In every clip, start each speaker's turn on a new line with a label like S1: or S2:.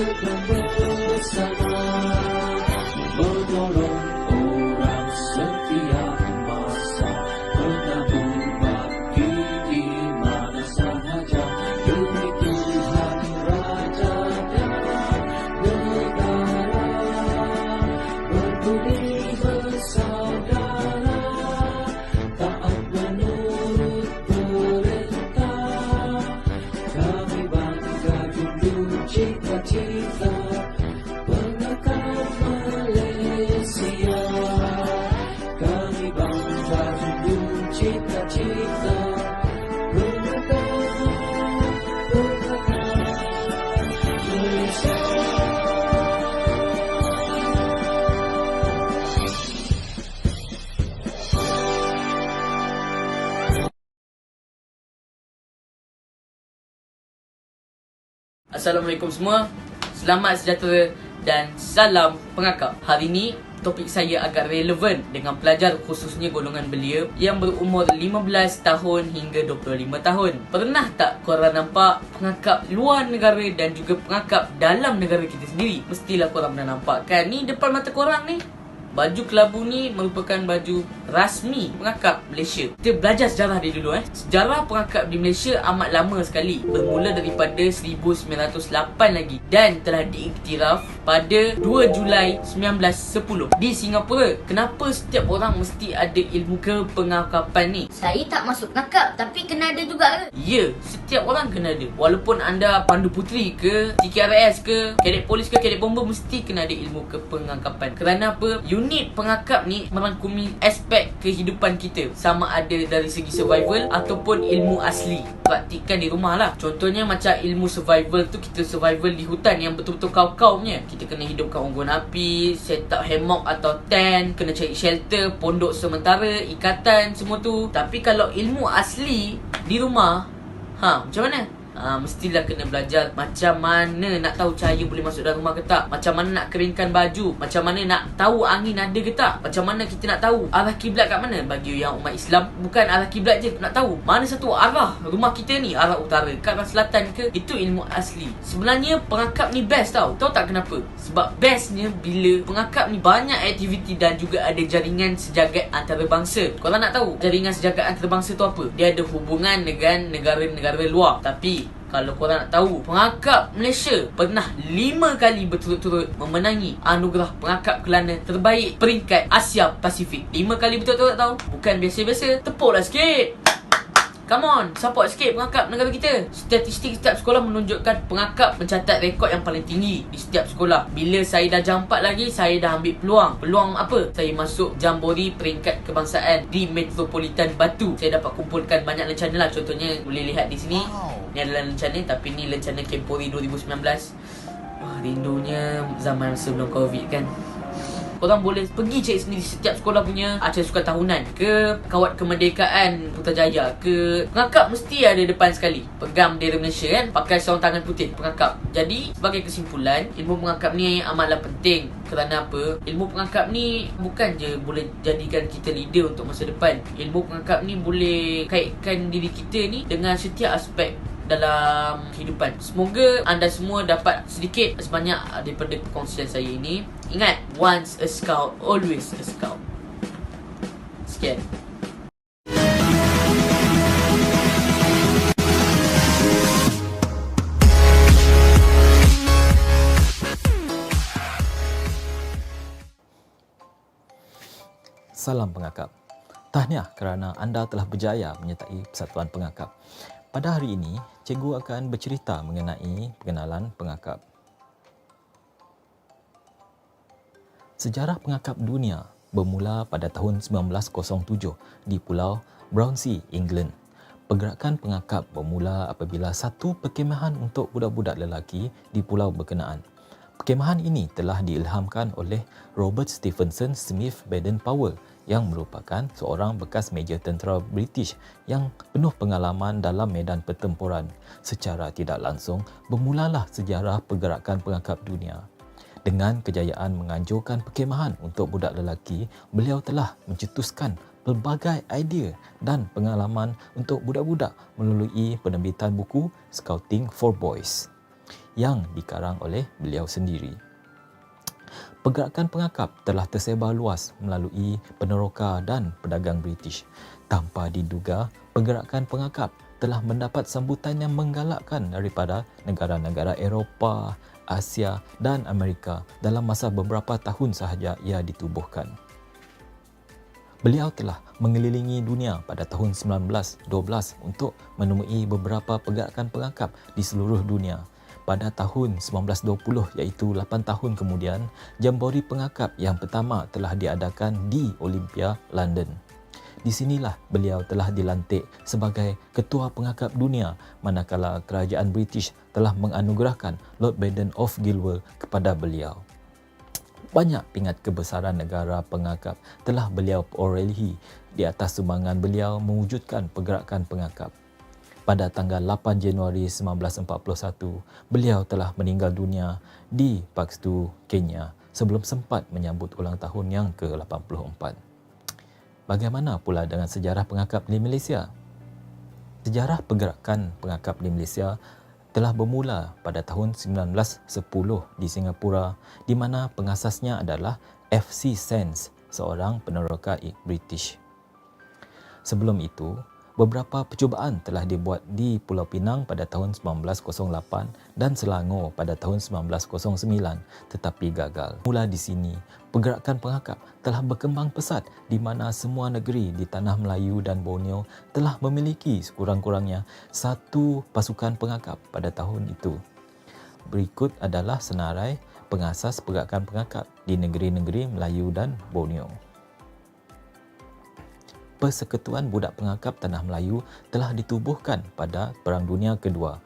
S1: Terbang bersama, menolong orang setiap masa, pernah berbakti di mana sahaja, demi Tuhan Raja dan negara, berbudi bersaudara, taat menurut perintah. Kami bangga junjung cita-cita, pengangkat Malaysia. Kami bangga junjung cita-cita, pengangkat Malaysia.
S2: Assalamualaikum semua. Selamat sejahtera dan salam pengakap. Hari ini topik saya agak relevan dengan pelajar, khususnya golongan belia yang berumur 15 tahun hingga 25 tahun. Pernah tak korang nampak pengakap luar negara dan juga pengakap dalam negara kita sendiri? Mestilah korang pernah nampak kan? Ni depan mata korang ni, baju kelabu ni merupakan baju rasmi pengakap Malaysia. Kita belajar sejarah dia dulu. Sejarah pengakap di Malaysia amat lama sekali, bermula daripada 1908 lagi dan telah diiktiraf pada 2 Julai 1910 di Singapura. Kenapa setiap orang mesti ada ilmu kepengakapan ni?
S3: Saya tak masuk pengakap, tapi kena ada juga ke?
S2: Ya, setiap orang kena ada. Walaupun anda pandu puteri ke, TKRS ke, kadet polis ke, kadet bomba, mesti kena ada ilmu kepengakapan. Kerana apa? Unit pengakap ni merangkumi aspek kehidupan kita, sama ada dari segi survival ataupun ilmu asli. Praktikkan di rumah lah. Contohnya macam ilmu survival tu, kita survival di hutan yang betul-betul kau-kau punya. Kita kena hidupkan unggun api, set up hammock atau tent, kena cari shelter, pondok sementara, ikatan, semua tu. Tapi kalau ilmu asli di rumah, macam mana? Mestilah kena belajar macam mana nak tahu cahaya boleh masuk dalam rumah ke tak, macam mana nak keringkan baju, macam mana nak tahu angin ada ke tak, macam mana kita nak tahu arah kiblat kat mana. Bagi yang umat Islam, bukan arah kiblat je nak tahu, mana satu arah rumah kita ni, arah utara ke arah selatan ke. Itu ilmu asli. Sebenarnya pengakap ni best tau. Tahu tak kenapa? Sebab bestnya bila pengakap ni banyak aktiviti dan juga ada jaringan sejagat antarabangsa. Korang nak tahu jaringan sejagat antarabangsa tu apa? Dia ada hubungan dengan negara-negara luar. Tapi kalau korang nak tahu, pengakap Malaysia pernah 5 kali berturut-turut memenangi anugerah pengakap kelana terbaik peringkat Asia Pasifik. 5 kali berturut-turut tau. Bukan biasa-biasa. Tepuklah sikit. Come on, support sikit pengakap negara kita. Statistik setiap sekolah menunjukkan pengakap mencatat rekod yang paling tinggi di setiap sekolah. Bila saya dah jam 4 lagi, saya dah ambil peluang. Peluang apa? Saya masuk jambori peringkat kebangsaan di Metropolitan Batu. Saya dapat kumpulkan banyak lencana lah. Contohnya boleh lihat di sini. Ni adalah lencana, tapi ni lencana Kempori 2019. Wah, rindunya zaman sebelum Covid kan. Korang boleh pergi cek sendiri setiap sekolah punya acara sukan tahunan ke, kawat kemerdekaan Putrajaya ke, pengakap mesti ada depan sekali. Pegang bendera Malaysia kan, pakai sarung tangan putih, pengakap. Jadi sebagai kesimpulan, ilmu pengakap ni amatlah penting. Kerana apa? Ilmu pengakap ni bukan je boleh jadikan kita leader untuk masa depan. Ilmu pengakap ni boleh kaitkan diri kita ni dengan setiap aspek dalam kehidupan. Semoga anda semua dapat sedikit sebanyak daripada perkongsian saya ini. Ingat, once a scout, always a scout. Sekian.
S4: Salam pengakap. Tahniah kerana anda telah berjaya menyertai Persatuan Pengakap. Pada hari ini, cikgu akan bercerita mengenai pengenalan pengakap. Sejarah pengakap dunia bermula pada tahun 1907 di Pulau Brownsea, England. Pergerakan pengakap bermula apabila satu perkemahan untuk budak-budak lelaki di pulau berkenaan. Perkemahan ini telah diilhamkan oleh Robert Stephenson Smith Baden-Powell yang merupakan seorang bekas Major Tentera British yang penuh pengalaman dalam medan pertempuran. Secara tidak langsung, bermulalah sejarah pergerakan pengakap dunia. Dengan kejayaan menganjurkan perkemahan untuk budak lelaki, beliau telah mencetuskan pelbagai idea dan pengalaman untuk budak-budak melalui penerbitan buku Scouting for Boys. yang dikarang oleh beliau sendiri. Pergerakan pengakap telah tersebar luas melalui peneroka dan pedagang British. Tanpa diduga, pergerakan pengakap telah mendapat sambutan yang menggalakkan daripada negara-negara Eropah, Asia dan Amerika dalam masa beberapa tahun sahaja ia ditubuhkan. Beliau telah mengelilingi dunia pada tahun 1912 untuk menemui beberapa pergerakan pengakap di seluruh dunia. Pada tahun 1920 iaitu 8 tahun kemudian, jambori pengakap yang pertama telah diadakan di Olympia, London. Di sinilah beliau telah dilantik sebagai Ketua Pengakap Dunia manakala kerajaan British telah menganugerahkan Lord Baden of Gilwell kepada beliau. Banyak pingat kebesaran negara pengakap telah beliau perolehi di atas sumbangan beliau mewujudkan pergerakan pengakap. Pada tanggal 8 Januari 1941, beliau telah meninggal dunia di Paksu, Kenya sebelum sempat menyambut ulang tahun yang ke-84. Bagaimana pula dengan sejarah pengakap di Malaysia? Sejarah pergerakan pengakap di Malaysia telah bermula pada tahun 1910 di Singapura di mana pengasasnya adalah F.C. Sands, seorang peneroka British. Sebelum itu, beberapa percubaan telah dibuat di Pulau Pinang pada tahun 1908 dan Selangor pada tahun 1909 tetapi gagal. Mula di sini, pergerakan pengakap telah berkembang pesat di mana semua negeri di Tanah Melayu dan Borneo telah memiliki sekurang-kurangnya satu pasukan pengakap pada tahun itu. Berikut adalah senarai pengasas pergerakan pengakap di negeri-negeri Melayu dan Borneo. Persekutuan Budak Pengakap Tanah Melayu telah ditubuhkan pada Perang Dunia Kedua.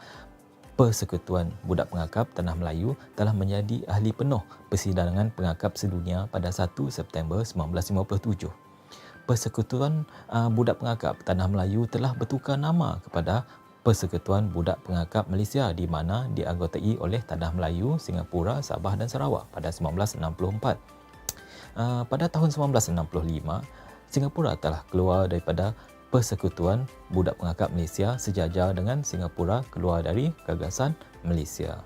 S4: Persekutuan Budak Pengakap Tanah Melayu telah menjadi ahli penuh Persidangan Pengakap Sedunia pada 1 September 1957. Persekutuan Budak Pengakap Tanah Melayu telah bertukar nama kepada Persekutuan Budak Pengakap Malaysia di mana dianggotai oleh Tanah Melayu, Singapura, Sabah dan Sarawak pada 1964. Pada tahun 1965, Singapura telah keluar daripada Persekutuan Budak Pengakap Malaysia sejajar dengan Singapura keluar dari Gagasan Malaysia.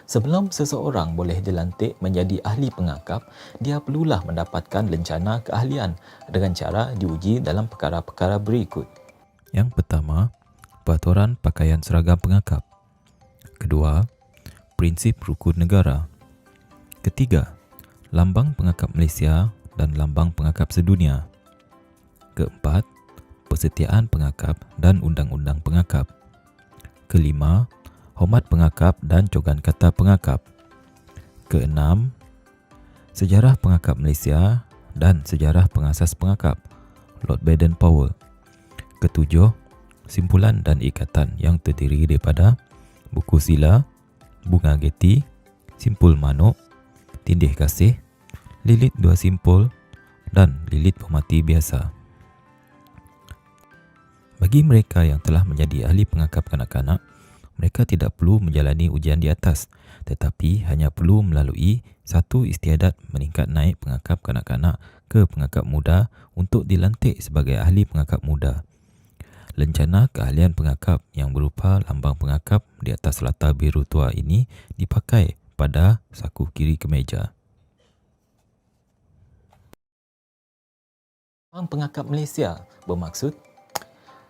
S4: Sebelum seseorang boleh dilantik menjadi ahli pengakap, dia perlulah mendapatkan lencana keahlian dengan cara diuji dalam perkara-perkara berikut.
S5: Yang pertama, peraturan pakaian seragam pengakap. Kedua, prinsip rukun negara. Ketiga, lambang pengakap Malaysia dan lambang pengakap sedunia. Keempat, persetiaan pengakap dan undang-undang pengakap. Kelima, hormat pengakap dan cogan kata pengakap. Keenam, sejarah pengakap Malaysia dan sejarah pengasas pengakap Lord Baden-Powell. Ketujuh, simpulan dan ikatan yang terdiri daripada buku sila, bunga geti, simpul manuk, tindih kasih, lilit dua simpul dan lilit pemati biasa. Bagi mereka yang telah menjadi ahli pengakap kanak-kanak, mereka tidak perlu menjalani ujian di atas, tetapi hanya perlu melalui satu istiadat meningkat naik pengakap kanak-kanak ke pengakap muda untuk dilantik sebagai ahli pengakap muda. Lencana keahlian pengakap yang berupa lambang pengakap di atas latar biru tua ini dipakai pada saku kiri kemeja.
S4: Lambang Pengakap Malaysia bermaksud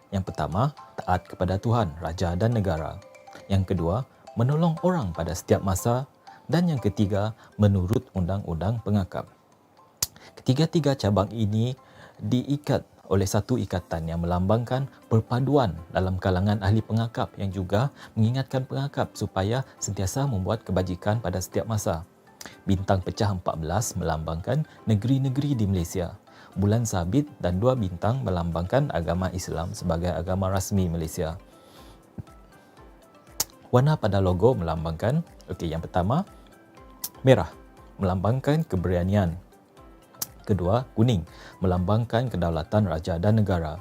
S4: yang pertama, taat kepada Tuhan, Raja dan Negara. Yang kedua, menolong orang pada setiap masa. Dan yang ketiga, menurut Undang-Undang Pengakap. Ketiga-tiga cabang ini diikat oleh satu ikatan yang melambangkan perpaduan dalam kalangan ahli pengakap yang juga mengingatkan pengakap supaya sentiasa membuat kebajikan pada setiap masa. Bintang pecah 14 melambangkan negeri-negeri di Malaysia. Bulan sabit dan dua bintang melambangkan agama Islam sebagai agama rasmi Malaysia. Warna pada logo melambangkan, yang pertama, merah melambangkan keberanian. Kedua, kuning melambangkan kedaulatan raja dan negara.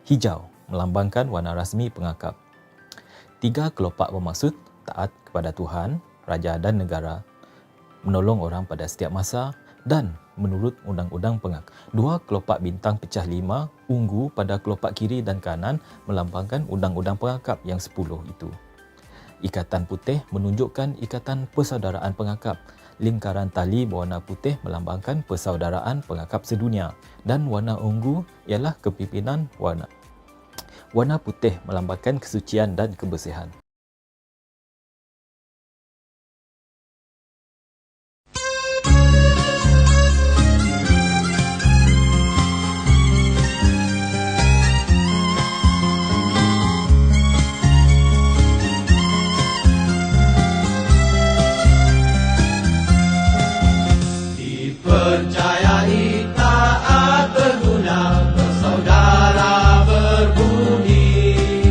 S4: Hijau melambangkan warna rasmi pengakap. Tiga kelopak bermaksud taat kepada Tuhan, raja dan negara, menolong orang pada setiap masa dan menurut undang-undang pengakap. Dua kelopak bintang pecah 5, ungu pada kelopak kiri dan kanan melambangkan undang-undang pengakap yang 10 itu. Ikatan putih menunjukkan ikatan persaudaraan pengakap. Lingkaran tali berwarna putih melambangkan persaudaraan pengakap sedunia dan warna ungu ialah kepimpinan warna. Warna putih melambangkan kesucian dan kebersihan.
S1: Dipercayai taat berguna, bersaudara berbudi,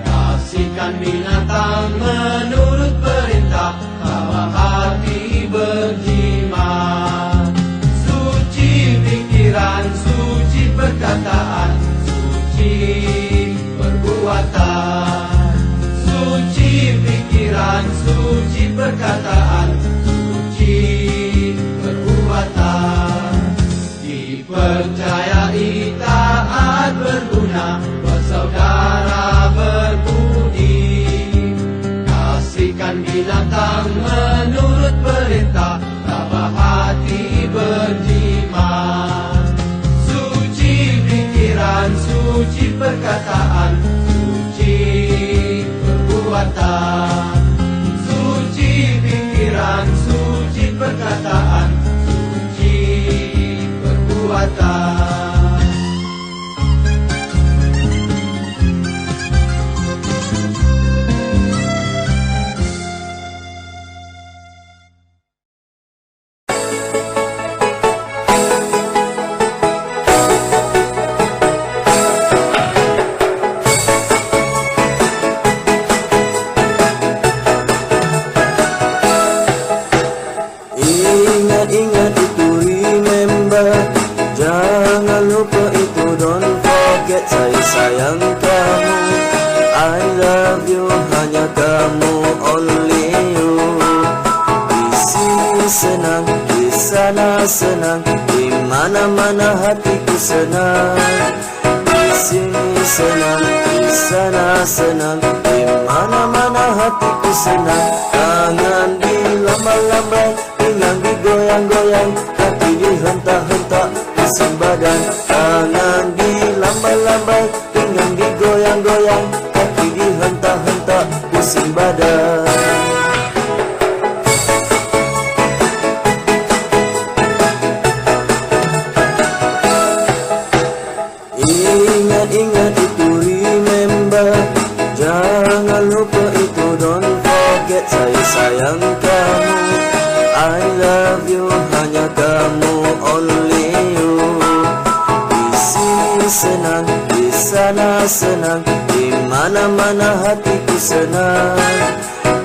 S1: kasihkan binatang menurut perintah, tabah hati berjimat, suci pikiran, suci perkataan, suci perbuatan, suci pikiran, suci perkataan, suci perbuatan. Dipercayai taat berguna, bersaudara berbudi, kasihkan binatang menurut perintah, tabah hati berjimat, suci pikiran, suci perkataan, suci perbuatan, suci pikiran, suci perkataan, suci perbuatan.
S6: Ingat itu, remember. Jangan lupa itu, don't forget. Saya sayang kamu, I love you, hanya kamu, only you. Di sini senang, di sana senang, di mana-mana hatiku senang. Di sini senang, di sana senang, di mana-mana hatiku senang. Tangan dilambai-lambai, pinggang digoyang-goyang, kaki dihentak-hentak, pusing badan. Tangan dilambai-lambai, pinggang digoyang-goyang, kaki dihentak-hentak, pusing badan. Ingat itu, remember. Jangan lupa itu, don't forget. Saya sayang kamu, I love you, hanya kamu, only you. Di sini senang, di sana senang, di mana-mana hatiku senang.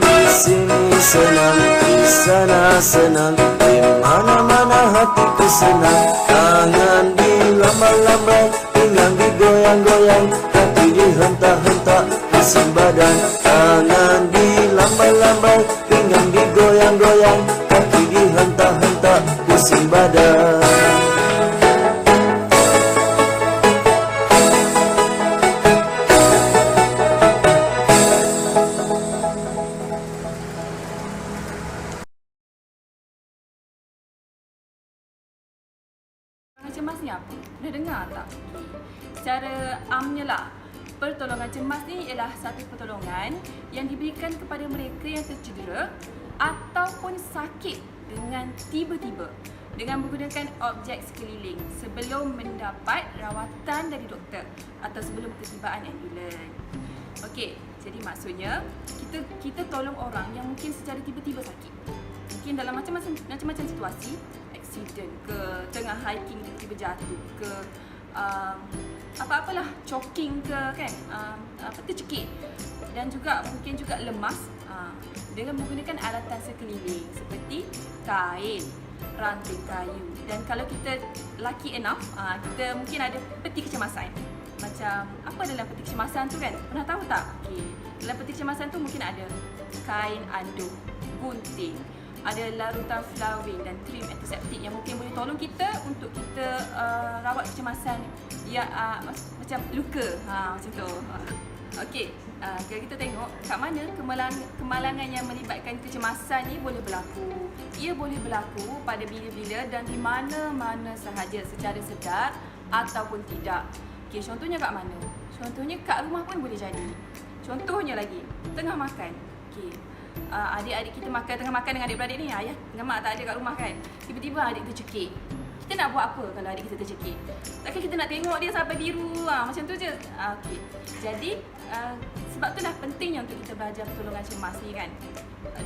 S6: Di sini senang, di sana senang, di mana-mana hatiku senang. Tangan dilambai-lambai, pinggang digoyang-goyang, kaki dihentak-hentak, pusing badan. Tangan dilambai-lambai, pinggang digoyang-goyang, kaki dihentak-hentak, pusing badan.
S7: Cemas ni apa? Dah dengar tak? Secara amnya lah, pertolongan cemas ni ialah satu pertolongan yang diberikan kepada mereka yang tercedera ataupun sakit dengan tiba-tiba dengan menggunakan objek sekeliling sebelum mendapat rawatan dari doktor atau sebelum ketibaan ambulan. Okey, jadi maksudnya kita tolong orang yang mungkin secara tiba-tiba sakit. Mungkin dalam macam-macam situasi, accident ke, tengah hiking tiba-tiba jatuh ke, apa-apalah, choking ke kan, tercekik, dan juga mungkin juga lemas dengan menggunakan alatan sekeliling seperti kain, ranting kayu. Dan kalau kita lucky enough, kita mungkin ada peti kecemasan. Macam apa dalam peti kecemasan tu kan? Pernah tahu tak? Okay. Dalam peti kecemasan tu mungkin ada kain anduk, gunting, ada larutan flavin dan krim antiseptik yang mungkin boleh tolong kita untuk kita rawat kecemasan yang macam luka, macam tu. Okey. Kalau kita tengok kat mana kemalangan yang melibatkan kecemasan ni boleh berlaku. Ia boleh berlaku pada bila-bila dan di mana-mana sahaja secara sedar ataupun tidak. Okey, contohnya kat mana? Contohnya kat rumah pun boleh jadi. Contohnya lagi, tengah makan. Okey. Adik-adik kita tengah makan dengan adik-beradik ni, ayah dengan mak tak ada kat rumah kan. Tiba-tiba adik tercekik. Kita nak buat apa kalau adik kita tercekik? Takkan kita nak tengok dia sampai biru macam tu je. Okey. Jadi sebab itulah pentingnya untuk kita belajar pertolongan cemas ni kan.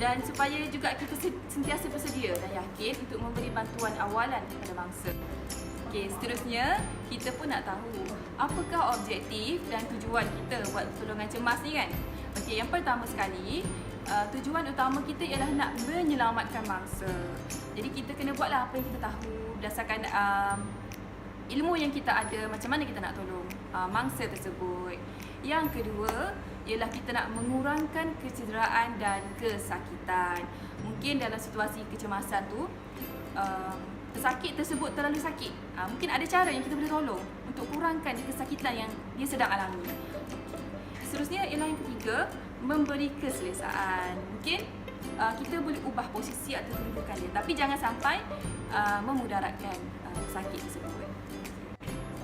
S7: Dan supaya juga kita sentiasa bersedia dan yakin untuk memberi bantuan awalan kepada bangsa. Okey, seterusnya kita pun nak tahu apakah objektif dan tujuan kita buat pertolongan cemas ni kan. Okey, yang pertama sekali, tujuan utama kita ialah nak menyelamatkan bangsa. Jadi kita kena buatlah apa yang kita tahu berdasarkan ilmu yang kita ada, macam mana kita nak tolong mangsa tersebut. Yang kedua ialah kita nak mengurangkan kecederaan dan kesakitan. Mungkin dalam situasi kecemasan tu pesakit tersebut terlalu sakit. Mungkin ada cara yang kita boleh tolong untuk kurangkan kesakitan yang dia sedang alami. Seterusnya ialah yang ketiga, memberi keselesaan. Mungkin kita boleh ubah posisi atau kedudukan dia, tapi jangan sampai memudaratkan pesakit tersebut.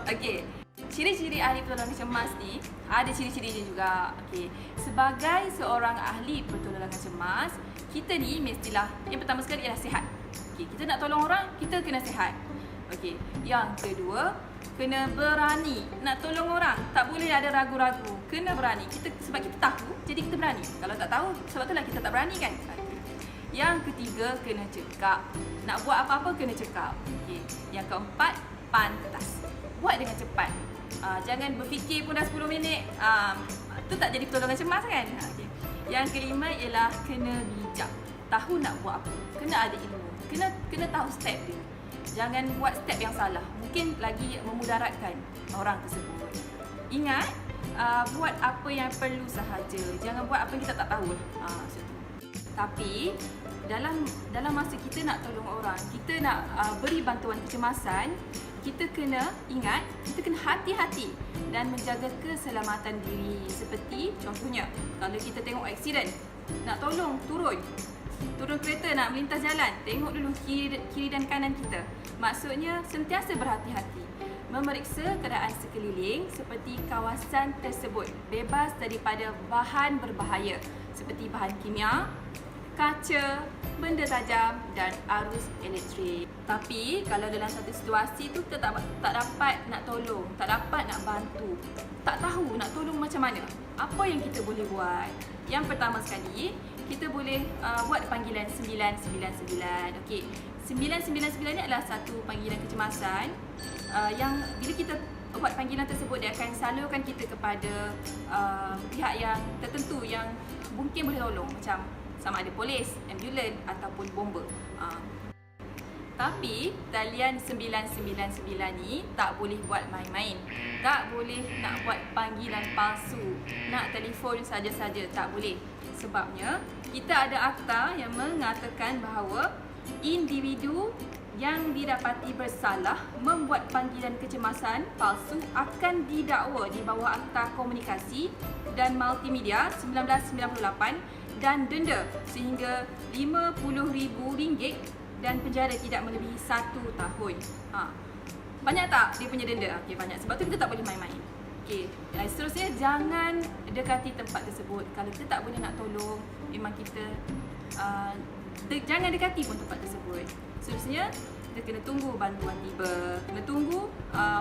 S7: Okey. Ciri-ciri ahli pertolongan cemas ni ada ciri-cirinya juga. Okey. Sebagai seorang ahli pertolongan cemas, kita ni mestilah yang pertama sekali ialah sihat. Okey, kita nak tolong orang, kita kena sihat. Okey. Yang kedua, kena berani nak tolong orang. Tak boleh ada ragu-ragu. Kena berani. Sebab kita tahu, jadi kita berani. Kalau tak tahu, sebab itulah kita tak berani kan. Yang ketiga, kena cekap. Nak buat apa-apa kena cekap. Okey. Yang keempat, pantas. Buat dengan cepat. Jangan berfikir pun dah 10 minit. Tu tak jadi pertolongan cemas kan? Okay. Yang kelima ialah kena bijak. Tahu nak buat apa. Kena ada ilmu. Kena tahu step dia. Jangan buat step yang salah. Mungkin lagi memudaratkan orang tersebut. Ingat, buat apa yang perlu sahaja. Jangan buat apa yang kita tak tahu. Tapi dalam masa kita nak tolong orang, kita nak beri bantuan kecemasan, kita kena ingat, kita kena hati-hati dan menjaga keselamatan diri. Seperti contohnya, kalau kita tengok aksiden, nak tolong turun kereta, nak melintas jalan, tengok dulu kiri dan kanan kita. Maksudnya sentiasa berhati-hati, memeriksa keadaan sekeliling seperti kawasan tersebut bebas daripada bahan berbahaya seperti bahan kimia, kaca, benda tajam dan arus elektrik. Tapi kalau dalam satu situasi tu kita tak dapat nak tolong, tak dapat nak bantu, tak tahu nak tolong macam mana, apa yang kita boleh buat? Yang pertama sekali, kita boleh buat panggilan 999. Okey, 999 ni adalah satu panggilan kecemasan yang bila kita buat panggilan tersebut, dia akan salurkan kita kepada pihak yang tertentu yang mungkin boleh tolong, macam sama ada polis, ambulan ataupun bomba. Tapi talian 999 ni tak boleh buat main-main. Tak boleh nak buat panggilan palsu, nak telefon saja-saja, tak boleh. Sebabnya kita ada akta yang mengatakan bahawa individu yang didapati bersalah membuat panggilan kecemasan palsu akan didakwa di bawah Akta Komunikasi dan Multimedia 1998 dan denda sehingga RM50,000 dan penjara tidak melebihi 1 tahun. Banyak tak dia punya denda? Okey, banyak. Sebab tu kita tak boleh main-main. Okey, seterusnya jangan dekati tempat tersebut. Kalau kita tak boleh nak tolong, memang kita jangan dekati pun tempat tersebut. Seterusnya kita kena tunggu bantuan tiba. Kena tunggu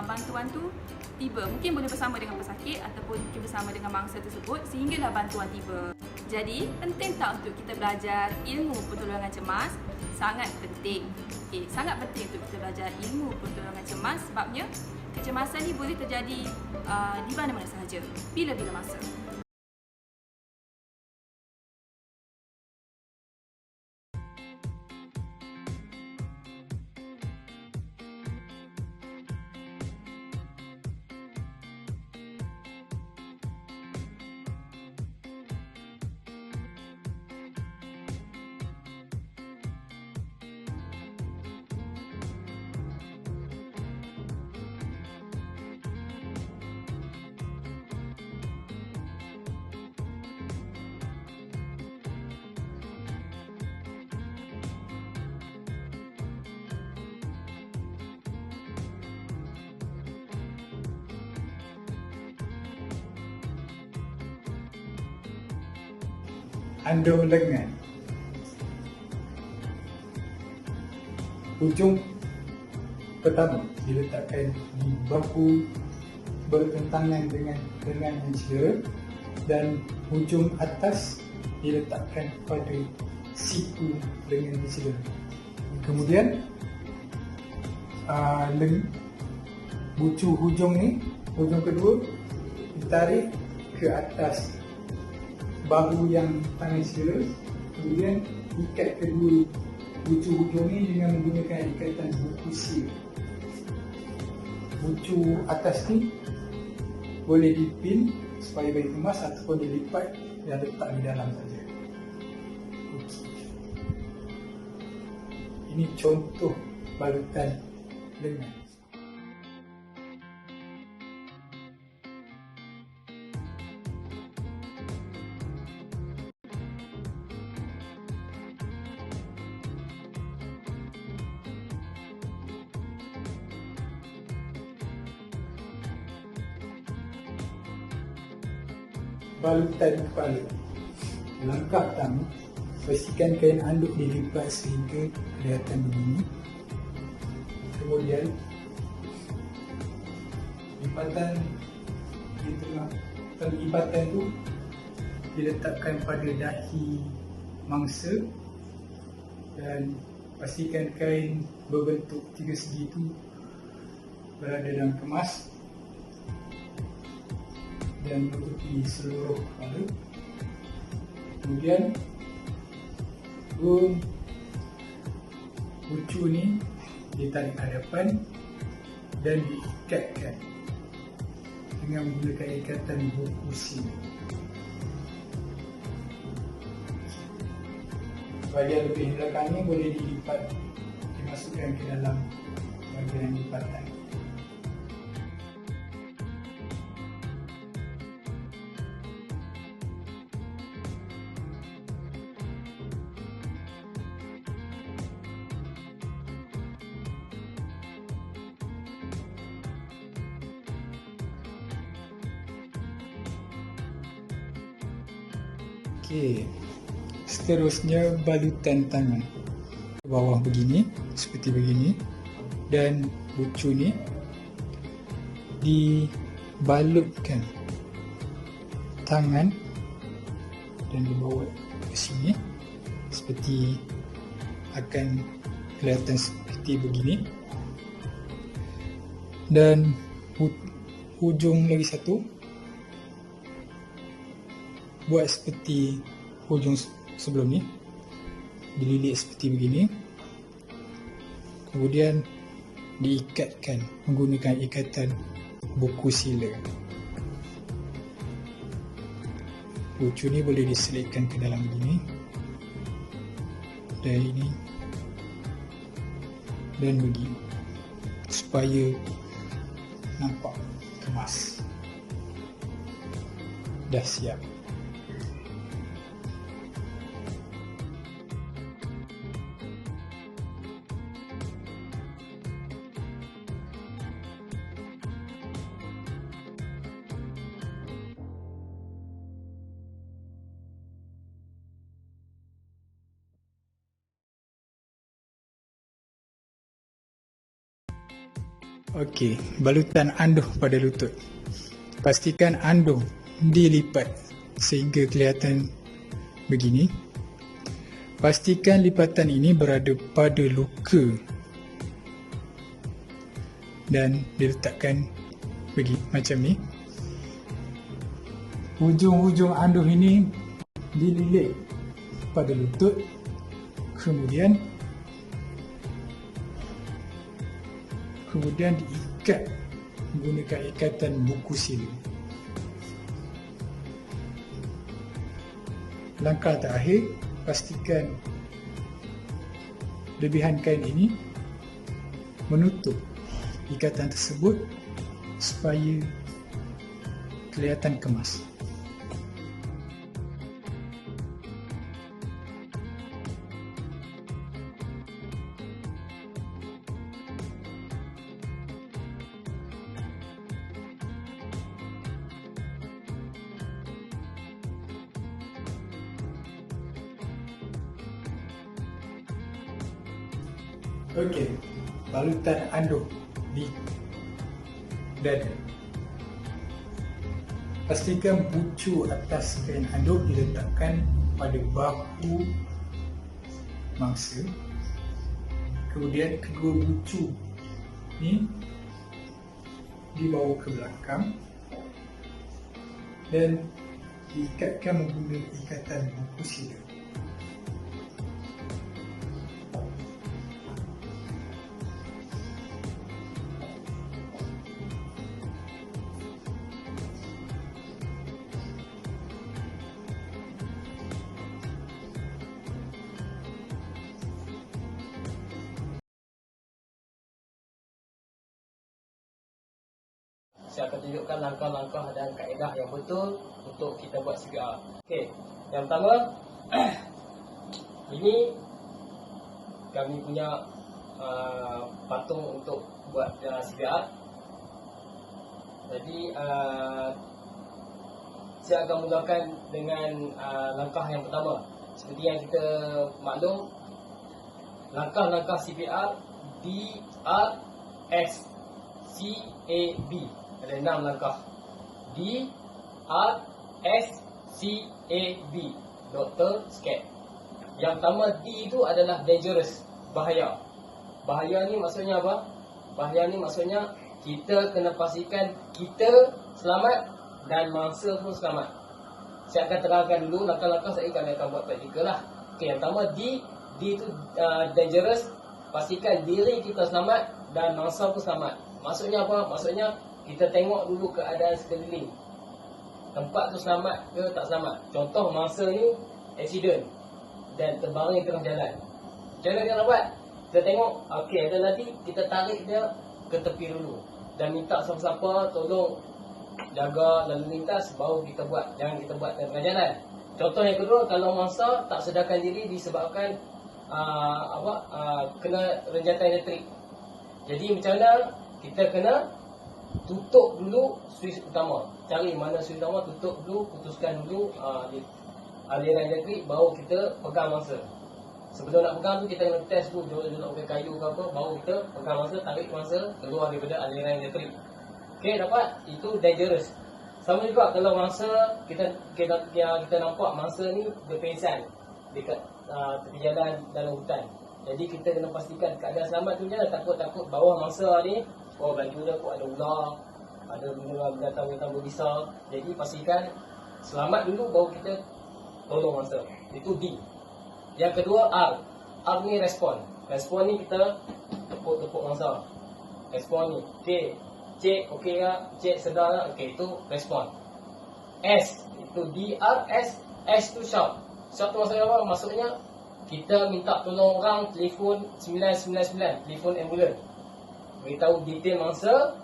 S7: bantuan tu tiba. Mungkin boleh bersama dengan pesakit ataupun mungkin bersama dengan mangsa tersebut sehinggalah bantuan tiba. Jadi, penting tak untuk kita belajar ilmu pertolongan cemas? Sangat penting. Okey, sangat penting untuk kita belajar ilmu pertolongan cemas sebabnya kecemasan ni boleh terjadi di mana-mana sahaja, bila-bila masa.
S8: anduh lengan. Hujung pertama diletakkan di bahu bertentangan dengan lengan yang cedera, dan hujung atas diletakkan pada siku lengan yang cedera. Kemudian bucu hujung ni, hujung kedua ditarik ke atas bahu yang tangan cedera, kemudian ikat kedua bucu hujung ni dengan menggunakan ikatan buku seal. Bucu atas ni boleh dipin supaya bagi kemas ataupun dilipat dan letak di dalam saja. Okey. Ini contoh balutan lengan. Balutan kepala. Langkah pertama, pastikan kain anduk dilipat sehingga kelihatan begini. Kemudian lipatan di tengah lipatan tu diletakkan pada dahi mangsa, dan pastikan kain berbentuk tiga segi itu berada dalam kemas dan menutupi seluruh kepala. Kemudian bucu ni ditarik ke hadapan dan diikatkan dengan menggunakan ikatan buku seal. Bahagian lebih belakang ni boleh dilipat, dimasukkan ke dalam bahagian lipatan. Okey, seterusnya balutan tangan. Bawah begini, seperti begini, dan bucu ni dibalutkan tangan dan dibawa ke sini seperti akan kelihatan seperti begini, dan hujung lagi satu buat seperti hujung sebelum ni, dililit seperti begini, kemudian diikatkan menggunakan ikatan buku sila. Bucu ni boleh diselitkan ke dalam begini, dan ini dan begini, supaya nampak kemas. Dah siap. Okey, balutan anduh pada lutut. Pastikan anduh dilipat sehingga kelihatan begini. Pastikan lipatan ini berada pada luka dan diletakkan begini, macam ni. Hujung-hujung anduh ini dililit pada lutut, kemudian diikat menggunakan ikatan buku sila. Langkah terakhir, pastikan lebihan kain ini menutup ikatan tersebut supaya kelihatan kemas. Okey, balutan anduk di dada. Pastikan bucu atas kain anduk diletakkan pada bahu mangsa. Kemudian kedua bucu ni dibawa ke belakang dan diikatkan menggunakan ikatan buku sila.
S9: Saya akan tunjukkan langkah-langkah dan kaedah yang betul untuk kita buat CPR. Okey, yang pertama, ini kami punya patung untuk buat CPR. Jadi saya akan mulakan dengan langkah yang pertama. Seperti yang kita maklum, langkah-langkah CPR DRSCAB. Ada 6 langkah. DRSCAB. Dr. Scab. Yang pertama D itu adalah dangerous, bahaya. Bahaya ni maksudnya apa? Bahaya ni maksudnya kita kena pastikan kita selamat dan mangsa pun selamat. Saya akan terangkan dulu langkah-langkah saya kami akan buat praktikal lah. Okey, yang pertama D itu dangerous, pastikan diri kita selamat dan mangsa pun selamat. Maksudnya apa? Maksudnya kita tengok dulu keadaan sekeliling. Tempat tu selamat ke tak selamat. Contoh mangsa ni accident dan terbaring tengah jalan. Macam mana kita nak buat? Kita tengok, okey ada nanti kita tarik dia ke tepi dulu dan minta siapa-siapa tolong jaga lalu lintas, baru kita buat. Jangan kita buat tengah jalan. Contoh yang kedua, kalau mangsa tak sedarkan diri disebabkan kena renjatan elektrik. Jadi macam mana? Kita kena tutup dulu switch utama. Cari mana switch utama, tutup dulu, putuskan dulu aliran elektrik, baru kita pegang mangsa. Sebelum nak pegang tu kita kena test dulu, dia nak pakai kayu ke apa, baru kita pegang mangsa, tarik mangsa keluar daripada aliran elektrik. Okey, dapat? Itu dangerous. Sama juga kalau mangsa kita nampak mangsa ni dia pingsan dekat tepi jalan dalam hutan. Jadi kita kena pastikan keadaan selamat tu je. Takut bawah mangsa ni, baju dia kot ada ular, ada binatang-binatang berbisa. Jadi pastikan selamat dulu baru kita tolong mangsa. Itu D. Yang kedua R. R ni respon. Respon ni kita tepuk mangsa. Respon ni. Okey. Cek okey ke? Cek sedar ke? Okey, itu respon. S. Itu DRS. S tu shout. Shout tu maksudnya apa? Maksudnya kita minta tolong orang, telefon 999, telefon ambulans. Beritahu detail mangsa,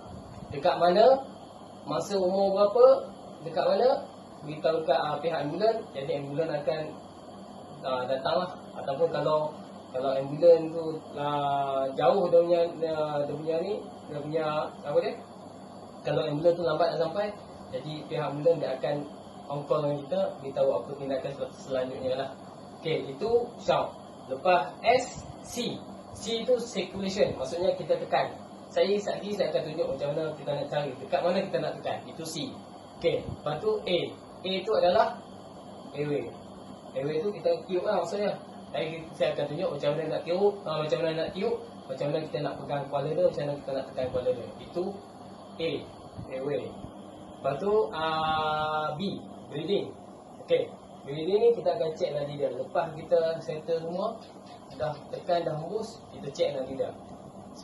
S9: dekat mana, mangsa umur berapa, dekat mana, beritahu dekat pihak ambulans. Jadi ambulans akan datanglah. Ataupun kalau ambulans tu jauh dia punya apa dia? Kalau ambulans tu lambat nak sampai, jadi pihak ambulans dia akan on call dengan kita, beritahu apa tindakan selanjutnya lah. Okey, itu shout. Lepas S, C. C itu circulation, maksudnya kita tekan. Saya akan tunjuk macam mana kita nak cari, dekat mana kita nak tekan. Itu C. Okey, lepas tu A. A itu adalah airway. Airway tu kita tiup lah maksudnya. Saya akan tunjuk macam mana nak tiup, macam mana kita nak pegang kepala dia, macam mana kita nak tekan kepala dia. Itu A, airway. Lepas tu B, breathing. Okey, breathing ni kita akan check nadi dia. Lepas kita settle semua, dah tekan, dah hembus, kita check nadi dia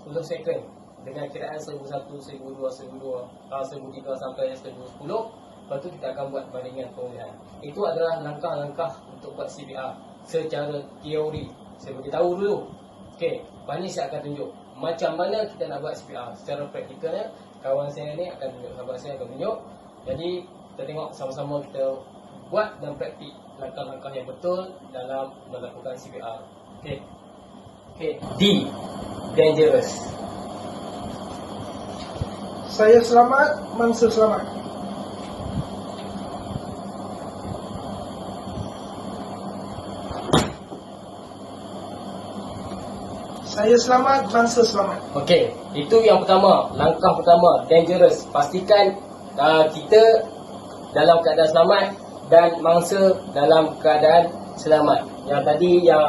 S9: 10 second dengan kiraan 1001, 1002, 1003 sampai 1010. Lepas tu kita akan buat bandingan pemulihan. Itu adalah langkah-langkah untuk buat CPR secara teori. Saya beritahu dulu. Okey, lepas ni saya akan tunjuk macam mana kita nak buat CPR secara praktikalnya. Kawan saya ni akan tunjuk, sahabat saya akan tunjuk. Jadi kita tengok sama-sama kita buat dan praktik langkah-langkah yang betul dalam melakukan CPR. Okey. D, dangerous.
S10: Saya selamat, mangsa selamat. Saya Saya selamat, bangsa selamat.
S9: Okey, itu yang pertama. Langkah pertama, dangerous. Pastikan kita dalam keadaan selamat dan mangsa dalam keadaan selamat. Yang tadi yang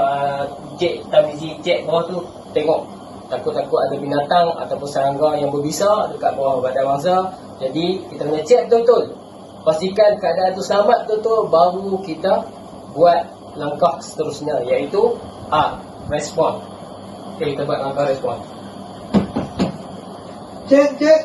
S9: Cik Tamizi cek bawah tu, tengok takut-takut ada binatang ataupun serangga yang berbisa dekat bawah badan mangsa. Jadi kita kena cek betul-betul. Pastikan keadaan tu selamat betul-betul, baru kita buat langkah seterusnya, iaitu respon. Okey, kita buat langkah respon.
S10: Cek.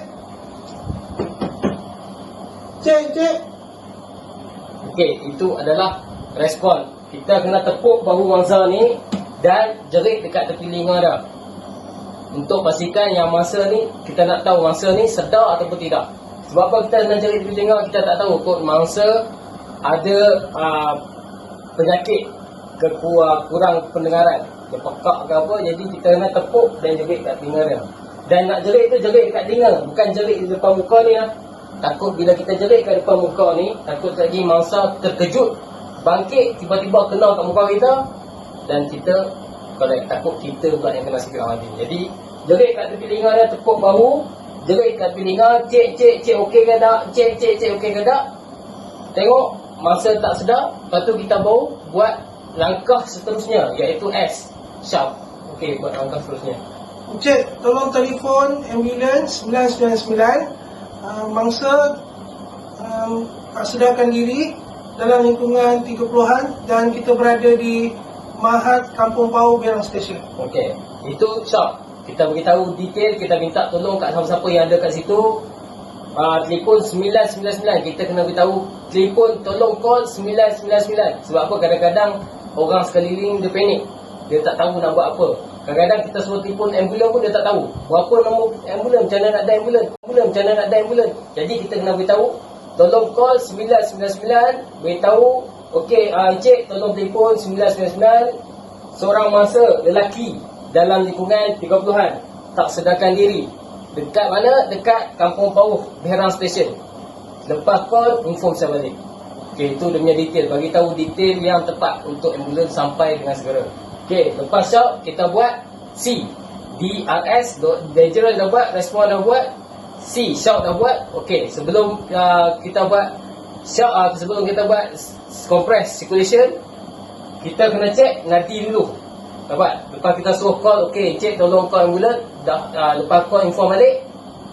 S9: Okey, itu adalah respon. Kita kena tepuk bahu mangsa ni dan jerit dekat tepi telinga dia. Untuk pastikan yang mangsa ni, kita nak tahu mangsa ni sedar ataupun tidak. Sebab apa kita nak jerit tepi telinga, kita tak tahu kot mangsa ada penyakit kurang pendengaran, dia pekak ke apa. Jadi kita kena tepuk dan jerit kat telinga dia. Dan nak jerit tu jerit dekat telinga, bukan jerit di depan muka ni lah. Takut bila kita jerit kat depan muka ni, takut lagi mangsa terkejut, bangkit, tiba-tiba kena kat muka kita, dan kita takut kita pula yang kena segera mati. Jadi jerit kat tepi telinga dia, tepuk bahu, jerit kat tepi telinga, cek okey ke tak, cek okey ke tak. Tengok mangsa tak sedar, lepas tu kita baru buat langkah seterusnya, iaitu S, shout. Okey, buat langkah seterusnya.
S10: Cik, tolong telefon ambulans 999. Mangsa sedarkan diri dalam lingkungan 30-an dan kita berada di Mahat Kampung Pau Berang Station.
S9: Okey, itu shout. Kita beritahu detail, kita minta tolong kat siapa-siapa yang ada kat situ. Telefon 999. Kita kena beritahu telefon, tolong call 999. Sebab apa? Kadang-kadang orang sekeliling dia panik, dia tak tahu nak buat apa. Kadang-kadang kita suruh telefon ambulans pun dia tak tahu berapa nombor ambulans, macam mana nak ada ambulans, macam mana nak ada ambulans. Jadi kita kena beritahu, tolong call 999, beritahu, okey, Encik tolong telefon 999, seorang mangsa lelaki dalam lingkungan 30-an tak sedarkan diri. Dekat mana? Dekat Kampung Pauh Berang Station. Lepas call, inform saya balik. Okey, itu dia punya detail, bagi tahu detail yang tepat untuk ambulans sampai dengan segera. Okey, lepas shout, kita buat C. DRS, dangerous dah buat, respon dah buat, C, shout dah buat. Okey, sebelum kita buat shout, sebelum kita buat compress circulation, kita kena cek nadi dulu. Dapat? Lepas kita suruh call, okey, cek tolong call ambulans, lepas call inform balik.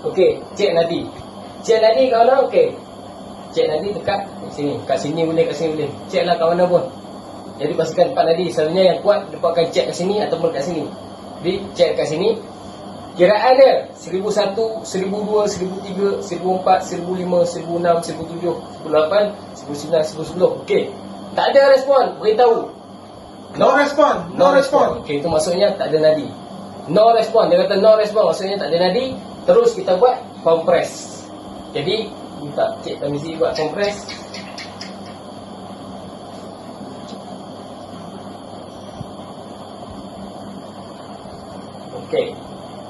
S9: Okey, cek nadi. Cek nadi kat mana? Okey, cek nadi dekat sini. Kat sini boleh, kat sini boleh. Ceklah kat mana pun. Jadi pastikan tempat nadi. Selalunya yang kuat dia akan cek kat sini ataupun kat sini. Jadi cek kat sini. Kiraan dia 1001, 1002, 1003, 1004, 1005, 1006, 1007, 1008, 1009, 1010. Okey. Tak ada respon, beritahu.
S10: No respon.
S9: Okey, itu maksudnya tak ada nadi. No respon. Dia kata no respon, maksudnya tak ada nadi. Terus kita buat compress. Jadi minta Cik Tamizi buat compress. Okey.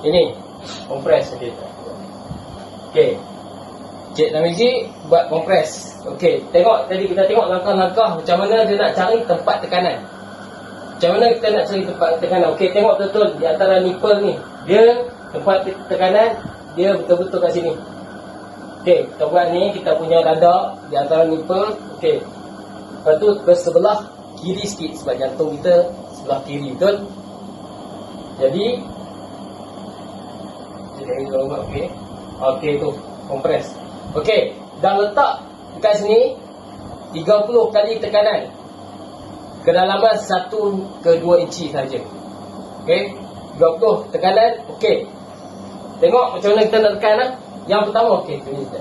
S9: Ini kompres. Okey. Cik Tamizi buat kompres. Okey, tengok tadi kita tengok langkah-langkah macam mana dia nak cari tempat tekanan. Macam mana kita nak cari tempat tekanan? Okey, tengok betul di antara nipple ni. Dia tempat tekanan dia betul-betul kat sini. Okey, kita buat ni, kita punya dada di antara nipple. Okey. Lepas tu ke sebelah kiri sikit sebab jantung kita sebelah kiri, betul? Jadi okey. Okey tu, kompres. Okey, dah letak dekat sini 30 kali tekanan. Kedalaman 1 ke 2 inci saja. Okey, 20 tekanan. Okey. Tengok macam mana kita nak tekan lah. Yang pertama, okey, ni kita.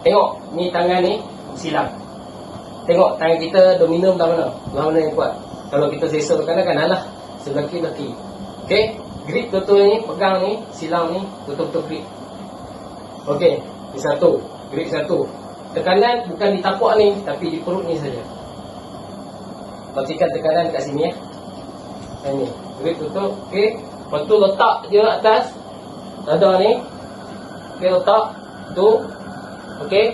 S9: Tengok, ni tangan ni silang. Tengok tangan kita dominum belah mana? Belah mana yang kuat? Kalau kita sesa ke kanan, kanan lah. Sebelah kiri, belah kiri. Okey, grip betul ni, pegang ni, silang ni, betul-betul grip. Okey, ni satu, grip satu. Tekanan bukan di tapak ni, tapi di perut ni saja. Pastikan tekanan dekat sini ya. Ini, grip betul. Okey, lepas tu letak je atas dada ni. Okey, letak tu. Okey,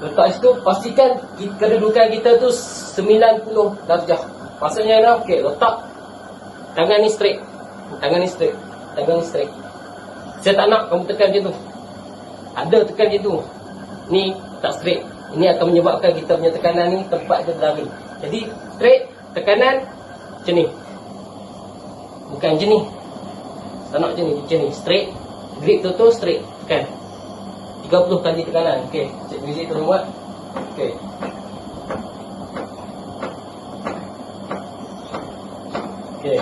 S9: letak situ. Pastikan kedudukan kita tu 90 darjah. Maksudnya ni, okey, letak tangan ni straight. Tangan ni straight. Tangan ni straight. Saya tak nak kamu tekan macam tu. Ada tekan macam tu. Ni tak straight. Ini akan menyebabkan kita punya tekanan ni tempat dia berlari. Jadi straight, tekanan macam ni. Bukan macam ni. Tak nak macam ni. Straight. Grip tu straight. Tekan. 30 kali tekanan. Okey. Cik Mizi tolong buat. Okey. Okey.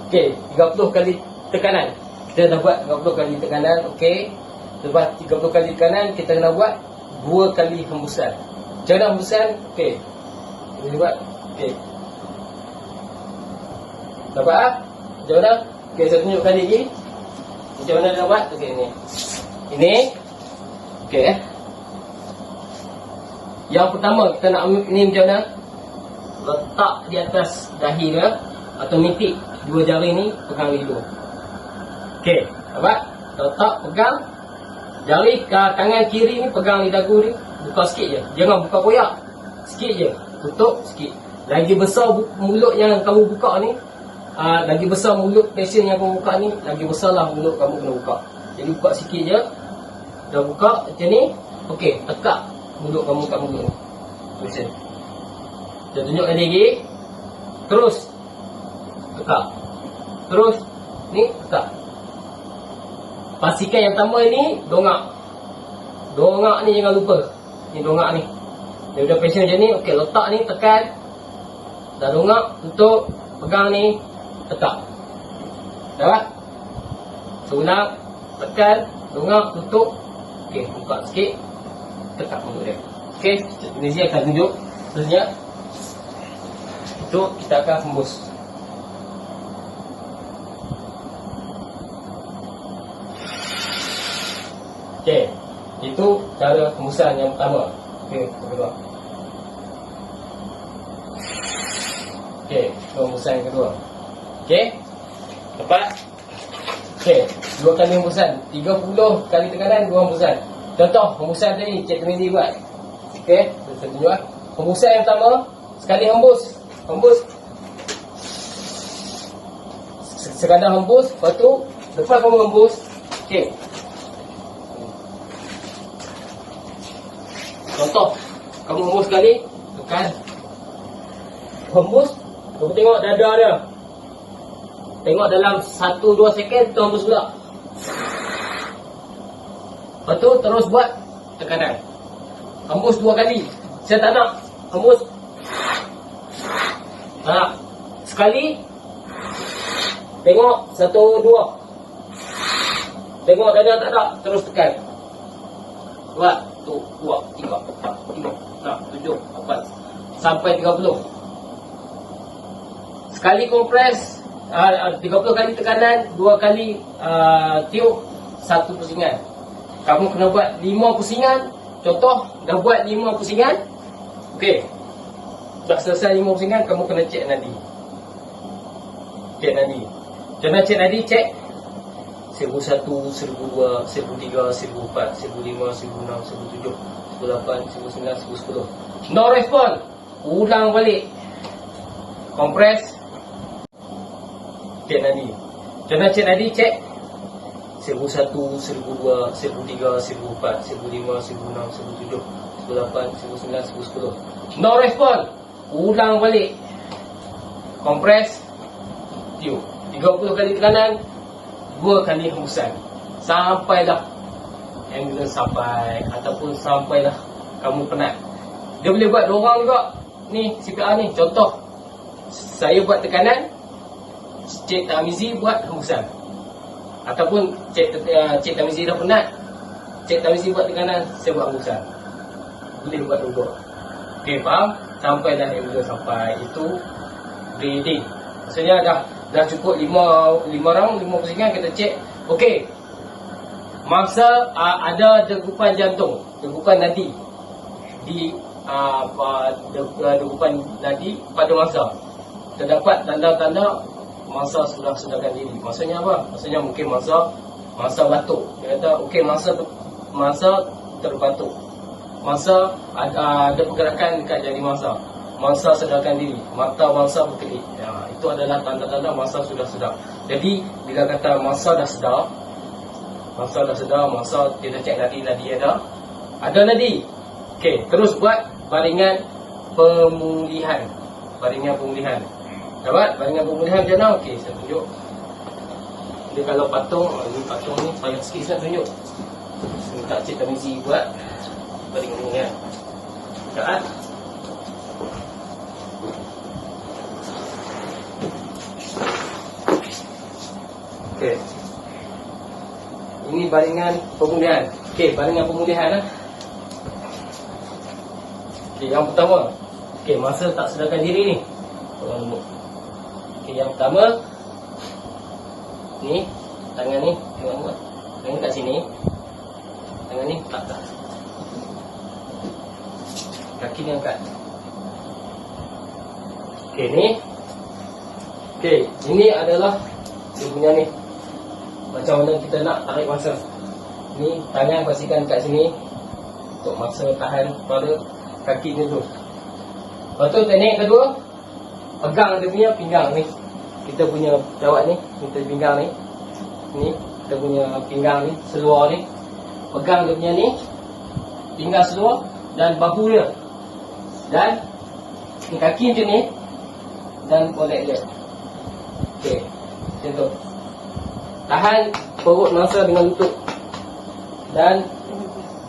S9: Okey, 30 kali tekanan. Kita dah buat 30 kali tekanan. Okey. Lepas 30 kali tekanan, kita kena buat 2 kali hembusan. Cara hembusan, okey. Kita buat. Okey. Dapat tak? Macam mana? Okey, saya tunjukkan lagi. Macam mana dia buat? Okey, ni. Ini. Okey. Yang pertama, kita nak ambil ni macam mana? Letak di atas dahi dia. Atau mitik 2 jari ni, pegang lidu. Okey, nampak? Letak, pegang. Jari tangan kiri ni pegang di dagu ni. Buka sikit je. Jangan buka koyak. Sikit je. Tutup sikit. Lagi besar mulut yang kamu buka ni, lagi besar mulut pasien yang kamu buka ni, lagi besarlah mulut kamu kena buka. Jadi buka sikit je. Dah buka macam ni. Okey, tekak mulut kamu kat mulut ni. Pasien. Saya tunjukkan lagi. Terus tekak. Terus ni tekak. Pastikan yang pertama ni dongak. Dongak ni jangan lupa. Ni dongak ni. Dia dah pasien macam ni. Okey, letak ni, tekan. Dah dongak, tutup, pegang ni, tekak. Dah? Ulang, tekan, dongak, tutup. Okey, buka sikit. Tekak mulut dia. Okey, Indonesia akan tunjuk. Seterusnya, itu kita akan hembus. Okey, itu cara hembusan yang pertama. Okey, yang kedua. Okey, hembusan yang kedua. Okey, dapat? Okey, 2 kali hembusan. 30 kali tekanan, 2 hembusan. Contoh, hembusan tadi Cik Trinity buat. Okey, saya tunjuk. Hembusan yang pertama, sekali hembus. Hembus. Sekadar hembus, lepas tu, lepas kamu hembus. Okey. Contoh, kamu hembus sekali, tekan. Hembus, kamu tengok dada dia. Tengok dalam 1-2 second, tu hembus pula. Lepas tu, terus buat tekanan. Hembus 2 kali. Saya tak nak. Hembus. Tak nak. Sekali. Tengok, 1-2. Tengok dada tak nak, terus tekan. Buat. 1, 2, 3, 4, 5, 6, 7, 8 sampai 30. Sekali kompres, 30 kali tekanan, 2 kali tiup, 1 pusingan. Kamu kena buat 5 pusingan. Contoh, dah buat 5 pusingan. Okey. Dah selesai 5 pusingan, kamu kena cek nadi. Cek nadi. Contoh cek nadi, cek 1001, 1002, 1003, 1004, 1005, 1006, 1007, 1008, 1009, 1010. No respon. Ulang balik. Kompres. Cek nadi. Contoh cek nadi, cek 1001, 1002, 1003, 1004, 1005, 1006, 1007, 1008, 1009, 1010. No respon. Ulang balik. Kompres. Tiup. 30 kali tekanan, 2 kali hembusan. Sampailah ambulans sampai, ataupun sampailah kamu penat. Dia boleh buat dorang juga. Ni CPR ni. Contoh, saya buat tekanan, Cik Tamizi buat hembusan. Ataupun Cik Tamizi dah penat, Cik Tamizi buat tekanan, saya buat hembusan. Boleh buat dua. Okey, faham? Sampailah ambulans sampai. Itu breathing. Maksudnya dah cukup 5 round, 5 pusingan, kita cek. Okey. Mangsa ada degupan jantung, degupan nadi di degupan nadi pada mangsa. Terdapat tanda-tanda mangsa sudah sedarkan diri. Maksudnya apa? Maksudnya mungkin mangsa Mangsa batuk. Dia kata, okey, mangsa terbatuk. Mangsa ada pergerakan dekat jari mangsa. Mangsa sedarkan diri. Mata mangsa berkedip. Itu adalah tanda-tanda mangsa sudah sedar. Jadi, bila kata mangsa dah sedar, mangsa kita cek nadi-nadi ada. Ada nadi. Okey, terus buat baringan pemulihan. Dapat baringan pemulihan macam mana? Okey, saya tunjuk. Dia kalau patung ni payah sikit saya tunjuk. Saya minta Cik Tamizi buat baringan pemulihan. Dekat. Okey. Ini baringan pemulihan. Okey, baringan pemulihan . Okey, yang pertama. Okey, masa tak sedarkan diri ni. Okey, yang pertama ni, tangan ni, tangan kat sini. Tangan ni tak atas. Kaki ni angkat. Okey, ni. Okey, ini adalah dia punya ni. Macam mana kita nak tarik mangsa. Ni tangan pastikan kat sini untuk mangsa tahan pada kaki ni tu. Lepas tu teknik kedua, pegang dia punya pinggang ni. Kita punya jawab ni, kita pinggang ni. Ni, kita punya pinggang ni, seluar ni. Pegang dia punya ni, pinggang seluar dan bahu dia. Dan ni kaki macam ni dan kolek dia. Okey, macam tu. Tahan perut mangsa dengan lutut. Dan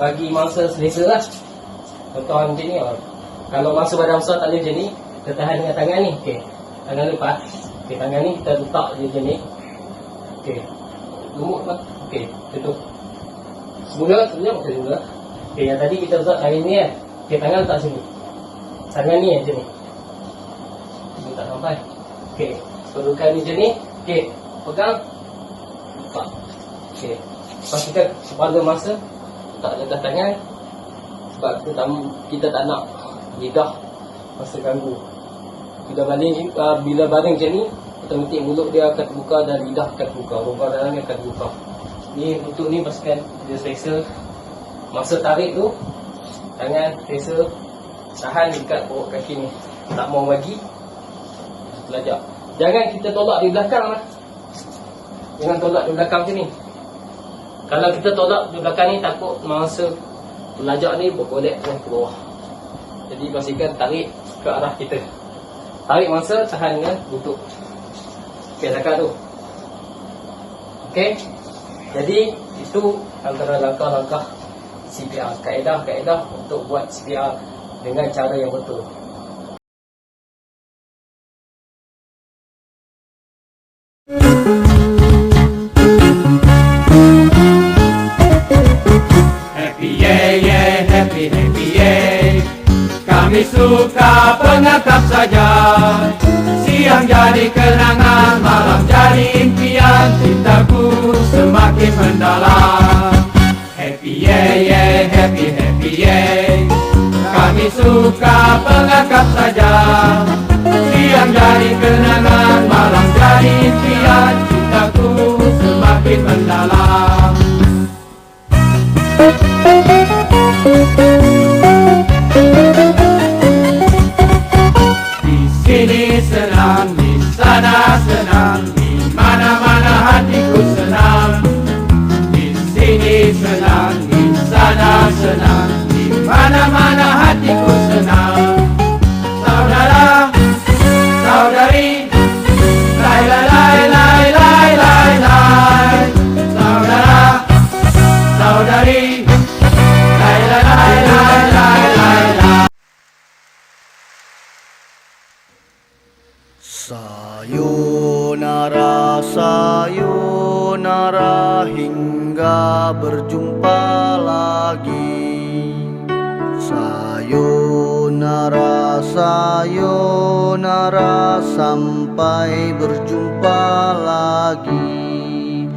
S9: bagi mangsa selesa lah. Contoh macam ni. Kalau mangsa badan besar tak boleh macam ni, kita tahan dengan tangan ni. Okey, tangan lepas. Okey, tangan ni kita letak je macam ni. Okey, lumut lah. Okey, macam tu. Semula macam semula. Okey, yang tadi kita letak tangan ni kan. Okey, tangan letak sini. Tangan ni macam ni. Ini tak sampai. Okey, perlukan ni macam ni. Okey, pegang. Letak. Okey, pastikan kepala mangsa letak di atas tangan. Sebab kita tak nak lidah masa ganggu. Bila baring macam ni, otomatik mulut dia akan terbuka dan lidah akan terbuka. Rongga dalamnya akan terbuka. Ni lutut ni pastikan dia selesa. Masa tarik tu, tangan selesa. Tahan dekat perut kaki ni. Tak mau bagi, belajar. Jangan kita tolak di belakang lah. Jangan tolak di belakang macam ni. Kalau kita tolak di belakang ni, takut mangsa belajar ni bergolek ke bawah. Jadi pastikan tarik ke arah kita. Tarik mangsa, tahan dengan lutut. Okey, cakap tu. Okey. Jadi itu antara langkah-langkah CPR, kaedah-kaedah untuk buat CPR dengan cara yang betul.
S1: Happy yeah yeah, happy yeah. Kami suka pengakap saja. Siang jadi kenangan, malam jadi impian. Cintaku semakin mendalam. Happy yeah yeah, happy yeah. Kami suka pengakap saja. Siang jadi kenangan, malam jadi impian. Cintaku semakin mendalam. Di sini senang, di sana senang, di mana-mana hatiku senang. Di sini senang, di sana senang, di mana-mana hatiku senang. Saudara, saudari, lai lai lai lai lai lai lai. Saudara, saudari, lai lai lai lai lai lai lai.
S6: Sayonara, sayonara, hingga berjumpa lagi. Sayonara, sayonara, sampai berjumpa lagi.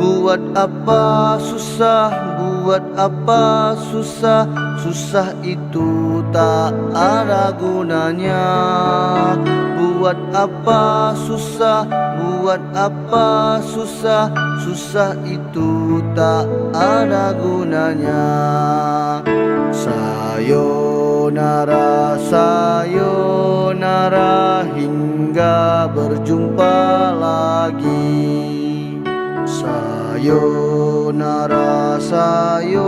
S6: Buat Buat apa susah, buat apa susah, susah itu tak ada gunanya. Buat apa susah, buat apa susah, susah itu tak ada gunanya. Sayonara, sayonara, hingga berjumpa lagi. Sayonara, sayonara,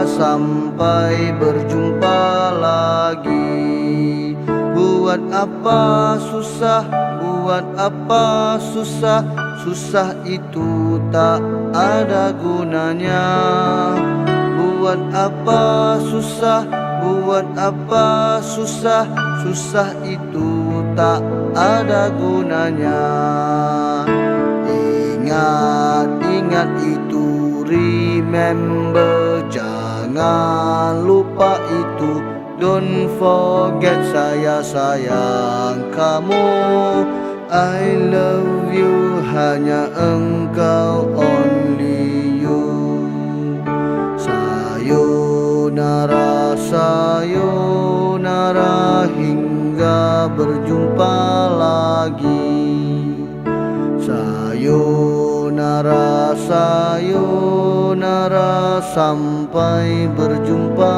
S6: sampai berjumpa lagi. Buat apa susah, buat apa susah, susah itu tak ada gunanya. Buat apa susah, buat apa susah, susah itu tak ada gunanya. Ingat, ingat itu, remember, jangan lupa itu. Don't forget, saya sayang kamu. I love you, hanya engkau, only you. Sayonara, sayonara, hingga berjumpa lagi. Sayonara, sayonara, sampai berjumpa